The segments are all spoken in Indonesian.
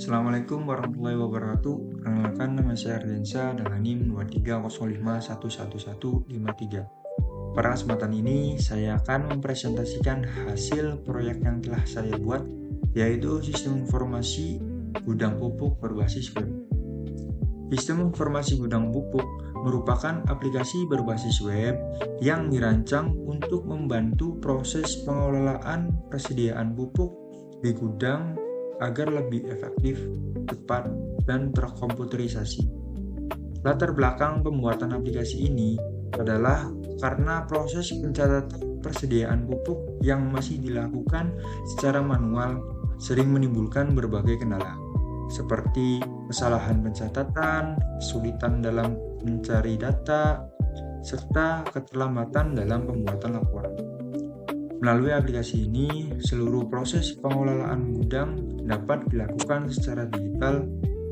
Assalamualaikum warahmatullahi wabarakatuh. Perkenalkan, nama saya Ardensa dengan NIM 230511153. Pada kesempatan ini, saya akan mempresentasikan hasil proyek yang telah saya buat, yaitu sistem informasi gudang pupuk berbasis web. Sistem informasi gudang pupuk merupakan aplikasi berbasis web yang dirancang untuk membantu proses pengelolaan persediaan pupuk di gudang agar lebih efektif, cepat, dan terkomputerisasi. Latar belakang pembuatan aplikasi ini adalah karena proses pencatatan persediaan pupuk yang masih dilakukan secara manual sering menimbulkan berbagai kendala, seperti kesalahan pencatatan, kesulitan dalam mencari data, serta keterlambatan dalam pembuatan laporan. Melalui aplikasi ini, seluruh proses pengelolaan gudang dapat dilakukan secara digital,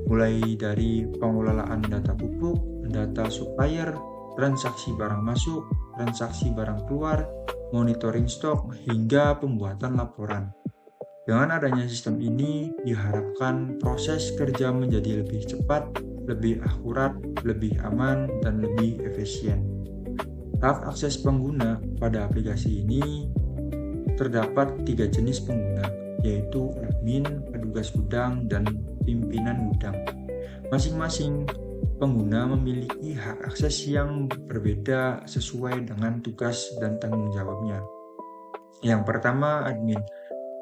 mulai dari pengelolaan data pupuk, data supplier, transaksi barang masuk, transaksi barang keluar, monitoring stok, hingga pembuatan laporan. Dengan adanya sistem ini, diharapkan proses kerja menjadi lebih cepat, lebih akurat, lebih aman, dan lebih efisien. Hak akses pengguna pada aplikasi ini terdapat 3 jenis pengguna, yaitu admin, petugas gudang, dan pimpinan gudang. Masing-masing pengguna memiliki hak akses yang berbeda sesuai dengan tugas dan tanggung jawabnya. Yang pertama, admin.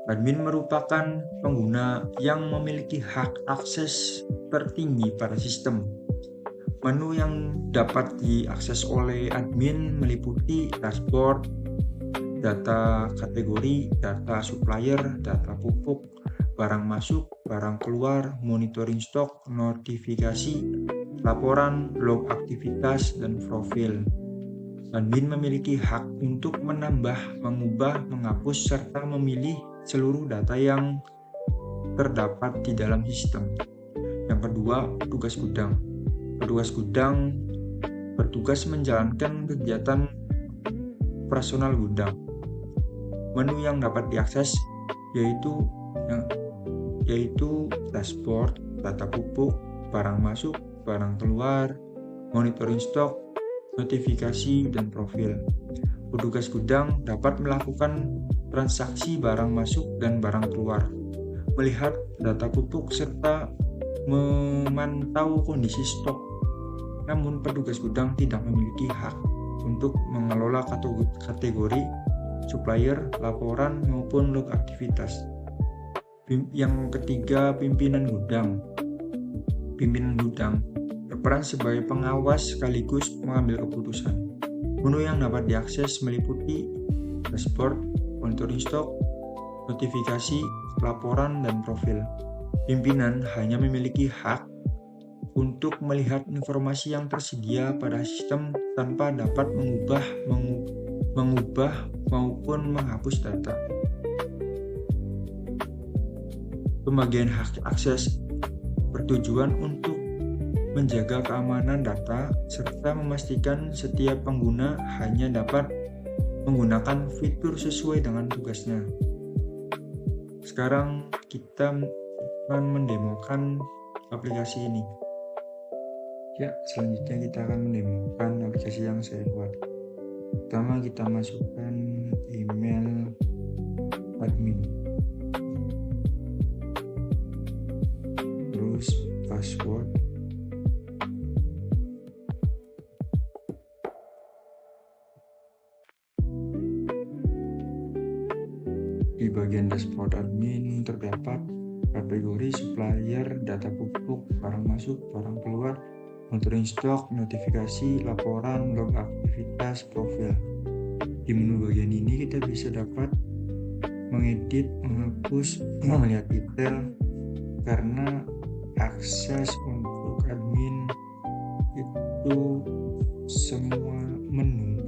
Admin merupakan pengguna yang memiliki hak akses tertinggi pada sistem. Menu yang dapat diakses oleh admin meliputi dashboard, data kategori, data supplier, data pupuk, barang masuk, barang keluar, monitoring stok, notifikasi, laporan, log aktivitas, dan profil. Admin memiliki hak untuk menambah, mengubah, menghapus, serta memilih seluruh data yang terdapat di dalam sistem. Yang kedua, petugas gudang. Petugas gudang bertugas menjalankan kegiatan operasional gudang. Menu yang dapat diakses yaitu dashboard, data pupuk, barang masuk, barang keluar, monitoring stok, notifikasi, dan profil. Petugas gudang dapat melakukan transaksi barang masuk dan barang keluar, melihat data pupuk, serta memantau kondisi stok. Namun, petugas gudang tidak memiliki hak untuk mengelola kategori supplier, laporan, maupun log aktivitas. Yang ketiga, pimpinan gudang. Pimpinan gudang berperan sebagai pengawas sekaligus mengambil keputusan. Menu yang dapat diakses meliputi dashboard, monitoring stok, notifikasi, laporan, dan profil. Pimpinan hanya memiliki hak untuk melihat informasi yang tersedia pada sistem tanpa dapat mengubah maupun menghapus data. Pembagian hak akses bertujuan untuk menjaga keamanan data serta memastikan setiap pengguna hanya dapat menggunakan fitur sesuai dengan tugasnya. Sekarang kita akan mendemokan aplikasi ini. Ya, selanjutnya kita akan mendemokan aplikasi yang saya buat. Pertama, kita masukkan email admin, terus password, di bagian dashboard admin terdapat kategori supplier, data pupuk, barang masuk, barang keluar, monitoring stok, notifikasi, laporan, log aktivitas, profil. Di menu bagian ini kita bisa dapat mengedit, menghapus, melihat detail, karena akses untuk admin itu semua menu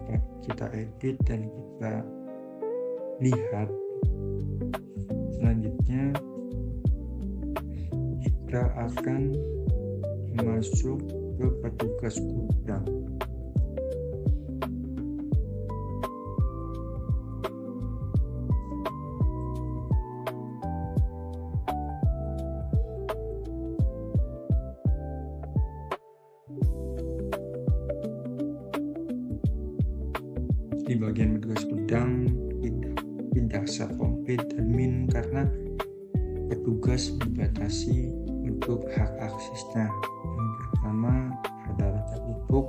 dapat kita edit dan kita lihat. Selanjutnya kita akan masuk ke petugas gudang. bagian petugas gudang tidak sekomplit admin karena petugas dibatasi untuk hak aksesnya. Yang pertama ada data pupuk,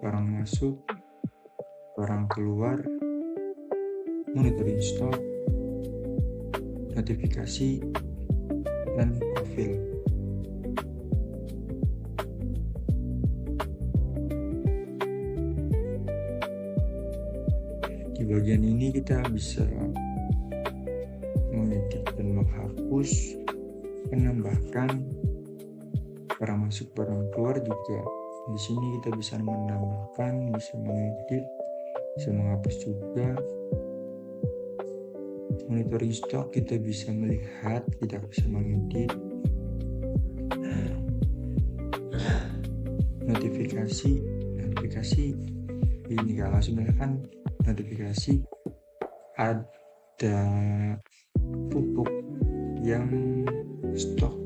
barang masuk, barang keluar, monitoring stok, notifikasi, dan profil. Di bagian ini kita bisa mengedit dan menghapus, menambahkan barang masuk, barang keluar juga. Di sini kita bisa menambahkan, bisa mengedit, bisa menghapus juga. Monitoring stok kita bisa melihat, tidak bisa mengedit. Notifikasi ini kalau misalkan notifikasi ada pupuk yang stok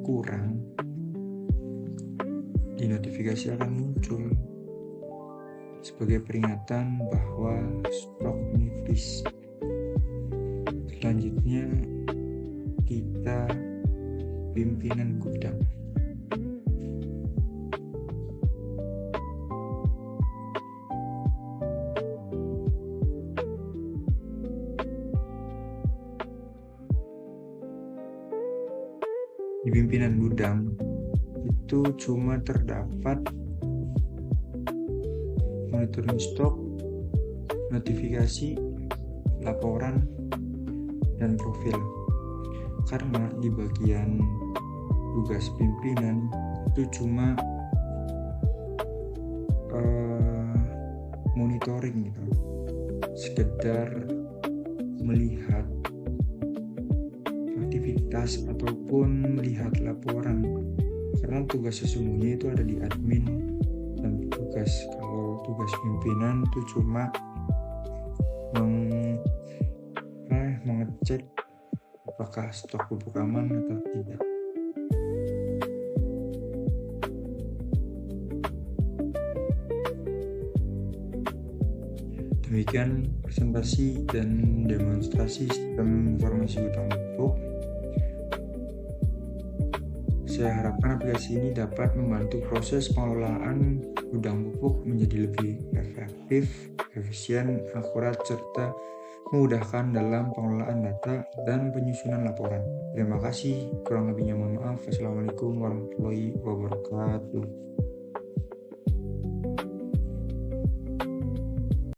kurang, di notifikasi akan muncul sebagai peringatan bahwa stok nipis. Selanjutnya kita pimpinan gudang. Di pimpinan gudang itu cuma terdapat monitoring stok, notifikasi, laporan, dan profil. Karena di bagian tugas pimpinan itu cuma monitoring gitu, sekedar melihat aktivitas ataupun melihat laporan, karena tugas sesungguhnya itu ada di admin dan tugas. Kalau tugas pimpinan itu cuma mengecek apakah stok pupuk aman atau tidak. Demikian presentasi dan demonstrasi sistem informasi gudang pupuk. Saya harapkan aplikasi ini dapat membantu proses pengelolaan gudang pupuk menjadi lebih efektif, efisien, akurat, serta memudahkan dalam pengelolaan data dan penyusunan laporan. Terima kasih, kurang lebihnya mohon maaf. Wassalamualaikum warahmatullahi wabarakatuh.